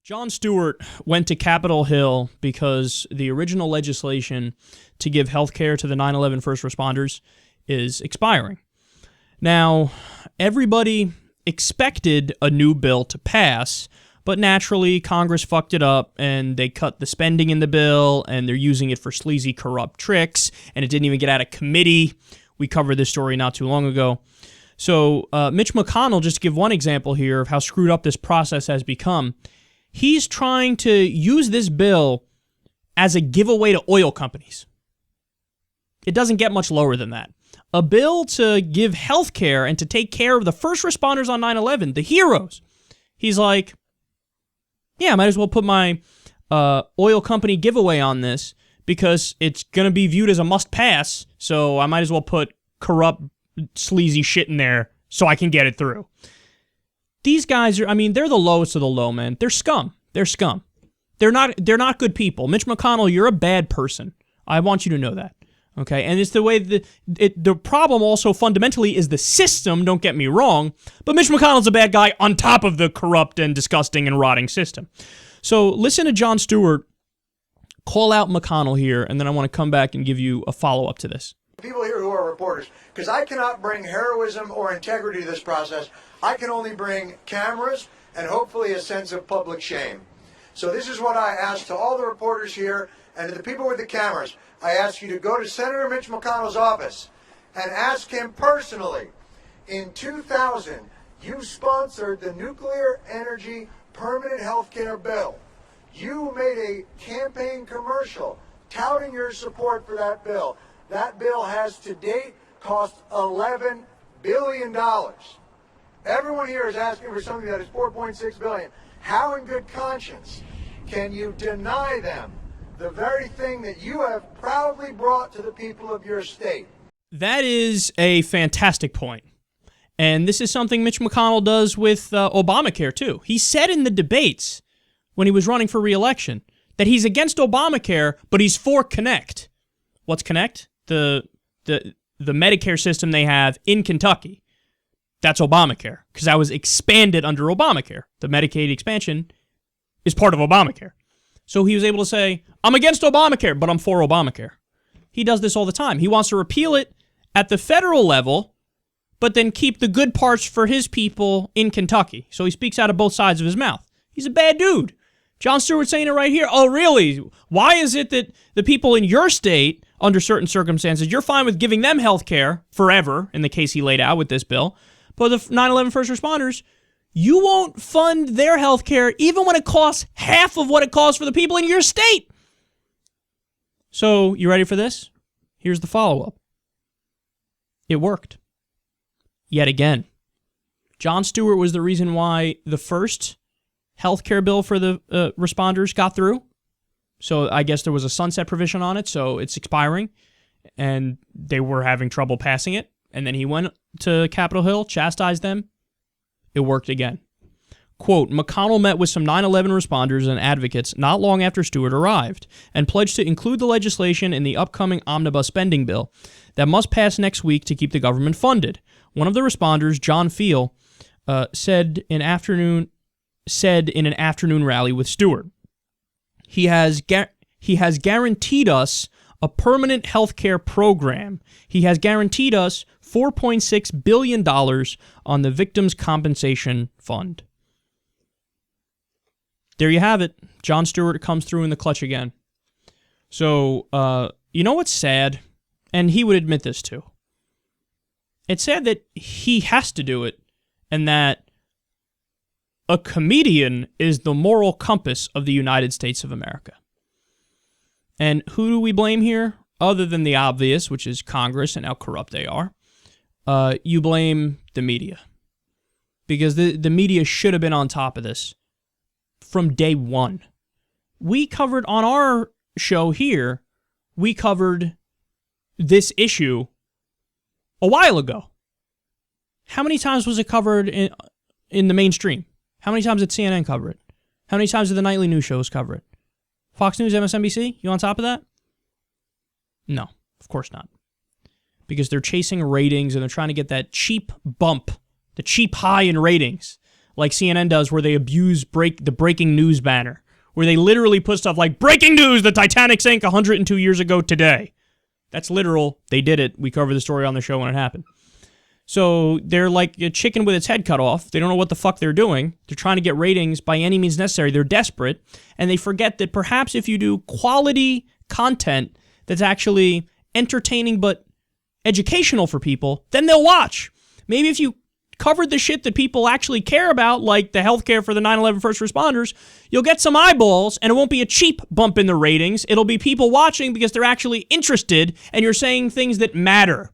Jon Stewart went to Capitol Hill because the original legislation to give health care to the 9/11 first responders is expiring. Now, everybody expected a new bill to pass, but naturally Congress fucked it up and they cut the spending in the bill and they're using it for sleazy, corrupt tricks, and it didn't even get out of committee. We covered this story not too long ago. So Mitch McConnell, just to give one example here of how screwed up this process has become, he's trying to use this bill as a giveaway to oil companies. It doesn't get much lower than that. A bill to give health care and to take care of the first responders on 9/11, the heroes. He's like, yeah, I might as well put my oil company giveaway on this because it's going to be viewed as a must-pass, so I might as well put corrupt, sleazy shit in there so I can get it through. These guys are, they're the lowest of the low, man. They're scum. They're scum. They're not good people. Mitch McConnell, you're a bad person. I want you to know that. Okay? And it's the way the problem also fundamentally is the system, don't get me wrong, but Mitch McConnell's a bad guy on top of the corrupt and disgusting and rotting system. So listen to Jon Stewart call out McConnell here, and then I want to come back and give you a follow-up to this. People here who are reporters, because I cannot bring heroism or integrity to this process. I can only bring cameras and hopefully a sense of public shame. So this is what I ask to all the reporters here and to the people with the cameras. I ask you to go to Senator Mitch McConnell's office and ask him personally. In 2000, you sponsored the Nuclear Energy Permanent Health Care Bill. You made a campaign commercial touting your support for that bill. That bill has to date cost $11 billion. Everyone here is asking for something that is $4.6 billion. How in good conscience can you deny them the very thing that you have proudly brought to the people of your state? That is a fantastic point. And this is something Mitch McConnell does with Obamacare, too. He said in the debates when he was running for re-election that he's against Obamacare, but he's for Connect. What's Connect? The Medicare system they have in Kentucky. That's Obamacare, because that was expanded under Obamacare. The Medicaid expansion is part of Obamacare. So he was able to say, I'm against Obamacare, but I'm for Obamacare. He does this all the time. He wants to repeal it at the federal level, but then keep the good parts for his people in Kentucky. So he speaks out of both sides of his mouth. He's a bad dude. Jon Stewart saying it right here. Oh, really? Why is it that the people in your state, under certain circumstances, you're fine with giving them health care forever, in the case he laid out with this bill, but the 9/11 first responders, you won't fund their health care even when it costs half of what it costs for the people in your state. So, you ready for this? Here's the follow-up. It worked. Yet again. Jon Stewart was the reason why the first health care bill for the responders got through. So I guess there was a sunset provision on it, so it's expiring, and they were having trouble passing it. And then he went to Capitol Hill, chastised them. It worked again. Quote, McConnell met with some 9/11 responders and advocates not long after Stewart arrived and pledged to include the legislation in the upcoming omnibus spending bill that must pass next week to keep the government funded. One of the responders, John Feal, said in an afternoon rally with Stewart, he has guaranteed us a permanent health care program. He has guaranteed us $4.6 billion on the Victims' Compensation Fund. There you have it. Jon Stewart comes through in the clutch again. So, you know what's sad? And he would admit this too. It's sad that he has to do it, and that a comedian is the moral compass of the United States of America. And who do we blame here? Other than the obvious, which is Congress and how corrupt they are. You blame the media. Because the media should have been on top of this from day one. We covered on our show here, we covered this issue a while ago. How many times was it covered in the mainstream? How many times did CNN cover it? How many times did the nightly news shows cover it? Fox News, MSNBC, you on top of that? No, of course not. Because they're chasing ratings and they're trying to get that cheap bump, the cheap high in ratings. like CNN does, where they abuse the breaking news banner, where they literally put stuff like, breaking news, the Titanic sank 102 years ago today. That's literal. They did it. We covered the story on the show when it happened. So they're like a chicken with its head cut off. They don't know what the fuck they're doing. They're trying to get ratings by any means necessary. They're desperate. And they forget that perhaps if you do quality content that's actually entertaining but educational for people, then they'll watch. Maybe if you covered the shit that people actually care about, like the healthcare for the 9/11 first responders, you'll get some eyeballs, and it won't be a cheap bump in the ratings. It'll be people watching because they're actually interested, and you're saying things that matter.